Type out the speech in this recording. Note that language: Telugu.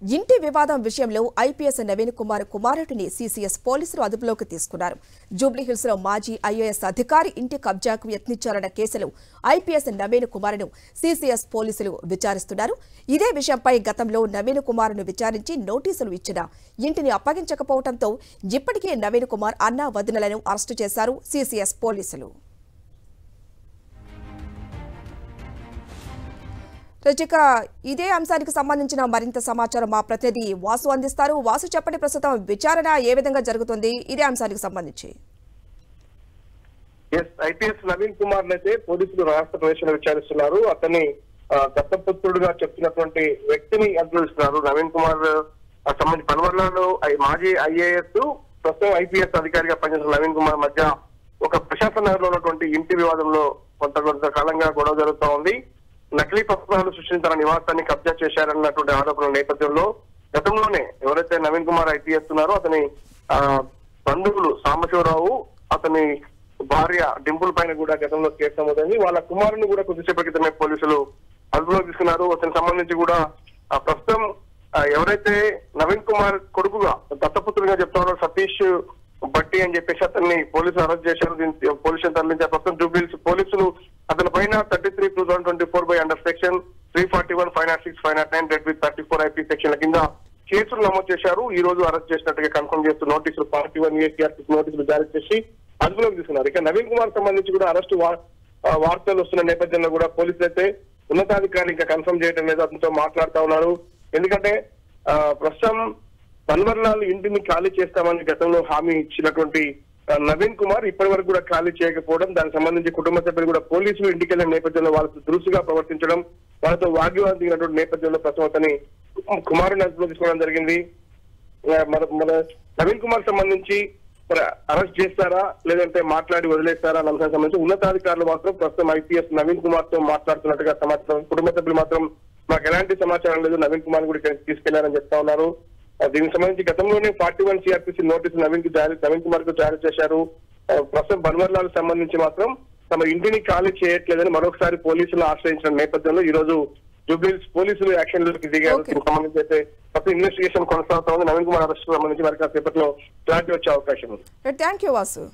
ఇంటి వివాదం విషయంలో ఐపీఎస్ నవీన్ కుమార్ కుమారుడిని సీసీఎస్ పోలీసులు అదుపులోకి తీసుకున్నారు. జూబ్లీహిల్స్ లో మాజీ ఐఏఎస్ అధికారి ఇంటి కబ్జాకు యత్నించారన్న కేసులో ఐపీఎస్ నవీన్ కుమార్ను సీసీఎస్ పోలీసులు విచారిస్తున్నారు. ఇదే విషయంపై గతంలో నవీన్ కుమార్ను విచారించి నోటీసులు ఇచ్చినా ఇంటిని అప్పగించకపోవడంతో ఇప్పటికే నవీన్ కుమార్ అన్నా వదినలను అరెస్టు చేశారు సీసీఎస్ పోలీసులు. రజిక, ఇదే అంశానికి సంబంధించిన మరింత సమాచారం మా ప్రతినిధి వాసు అందిస్తారు. వాసు, చెప్పండి, ప్రస్తుతం విచారణ ఏ విధంగా జరుగుతుంది ఇదే అంశానికి సంబంధించి? ఐపీఎస్ నవీన్ కుమార్ అయితే పోలీసులు రాష్ట్ర ప్రవేశంలో విచారిస్తున్నారు. అతన్ని దత్తపుత్రుడుగా చెప్తున్నటువంటి వ్యక్తిని అభినందిస్తున్నారు. నవీన్ కుమార్ సంబంధించి పల్వర్లలో మాజీ ఐఏఎస్ ప్రస్తుతం ఐపీఎస్ అధికారిగా పనిచేస్తున్న నవీన్ కుమార్ మధ్య ఒక ప్రశాంత్ నగర్ లో ఉన్నటువంటి ఇంటి వివాదంలో కొంతకాలంగా గొడవ జరుగుతూ ఉంది. నకిలీ పత్రాలు సృష్టించి తన నివాసాన్ని కబ్జా చేశారన్నటువంటి ఆరోపణల నేపథ్యంలో గతంలోనే ఎవరైతే నవీన్ కుమార్ ఐపీఎస్ ఉన్నారో అతని బంధువులు సాంబశివరావు, అతని భార్య డింపుల్ పైన కూడా గతంలో కేసు నమోదైంది. వాళ్ళ కుమారుని కూడా కొద్దిసేపటి క్రితమే పోలీసులు అదుపులోకి తీసుకున్నారు. అతనికి సంబంధించి కూడా ప్రస్తుతం ఎవరైతే నవీన్ కుమార్ కొడుకుగా దత్తపుత్రుడిగా చెప్తున్నారో సతీష్ బట్టి అని చెప్పేసి అతన్ని పోలీసులు అరెస్ట్ చేశారు. పోలీసులు తరలించారు. ప్రస్తుతం జూబ్లీహిల్స్ పోలీసులు అతని పైన 33/2024 under section 341, 506, 509 red with 34 IP సెక్షన్ల కింద కేసులు నమోదు చేశారు. ఈ రోజు అరెస్ట్ చేసినట్టుగా కన్ఫర్మ్ చేస్తూ నోటీసులు 41 ACRPC నోటీసులు జారీ చేసి అదుపులోకి తీసుకున్నారు. ఇక నవీన్ కుమార్ సంబంధించి కూడా అరెస్టు వార్తలు వస్తున్న నేపథ్యంలో కూడా పోలీసులు అయితే ఉన్నతాధికారులు ఇంకా కన్ఫర్మ్ చేయడం లేదు, అతనితో మాట్లాడుతూ ఉన్నారు. ఎందుకంటే ప్రస్తుతం పన్వర్లాల్ ఇంటిని ఖాళీ చేస్తామని గతంలో హామీ ఇచ్చినటువంటి నవీన్ కుమార్ ఇప్పటి వరకు కూడా ఖాళీ చేయకపోవడం, దానికి సంబంధించి కుటుంబ సభ్యులు కూడా పోలీసులు ఇంటికి వెళ్ళిన నేపథ్యంలో వాళ్ళతో దురుసుగా ప్రవర్తించడం, వాళ్ళతో వాగ్వివాదం దిగినటువంటి నేపథ్యంలో ప్రస్తుతం అతని కుమారుని అదుపులో తీసుకోవడం జరిగింది. మన నవీన్ కుమార్ సంబంధించి మరి అరెస్ట్ చేస్తారా లేదంటే మాట్లాడి వదిలేస్తారా అన్న అంశానికి సంబంధించి ఉన్నతాధికారులు మాత్రం ప్రస్తుతం ఐపీఎస్ నవీన్ కుమార్ తో మాట్లాడుతున్నట్టుగా సమాచారం. కుటుంబ సభ్యులు మాత్రం మాకు ఎలాంటి సమాచారం లేదు, నవీన్ కుమార్ కూడా తీసుకెళ్లారని చెప్తా ఉన్నారు. దీనికి సంబంధించి గతంలోనే 41 CRPC నోటీసు నవీన్ కుమార్ కు జారీ చేశారు. ప్రస్తుతం బన్వర్లాల్ సంబంధించి మాత్రం తమ ఇంటిని ఖాళీ చేయట్లేదని మరొకసారి పోలీసులు ఆశ్రయించిన నేపథ్యంలో ఈ రోజు జూబ్లీహిల్స్ పోలీసులు యాక్షన్ లోకి దిగారు. దీనికి సంబంధించి అయితే ప్రస్తుతం ఇన్వెస్టిగేషన్ కొనసాగుతోంది. నవీన్ కుమార్ అరెస్ట్ సంబంధించి మరి కాసేపట్లో క్లారిటీ వచ్చే అవకాశం ఉంది. Thank you Vasu.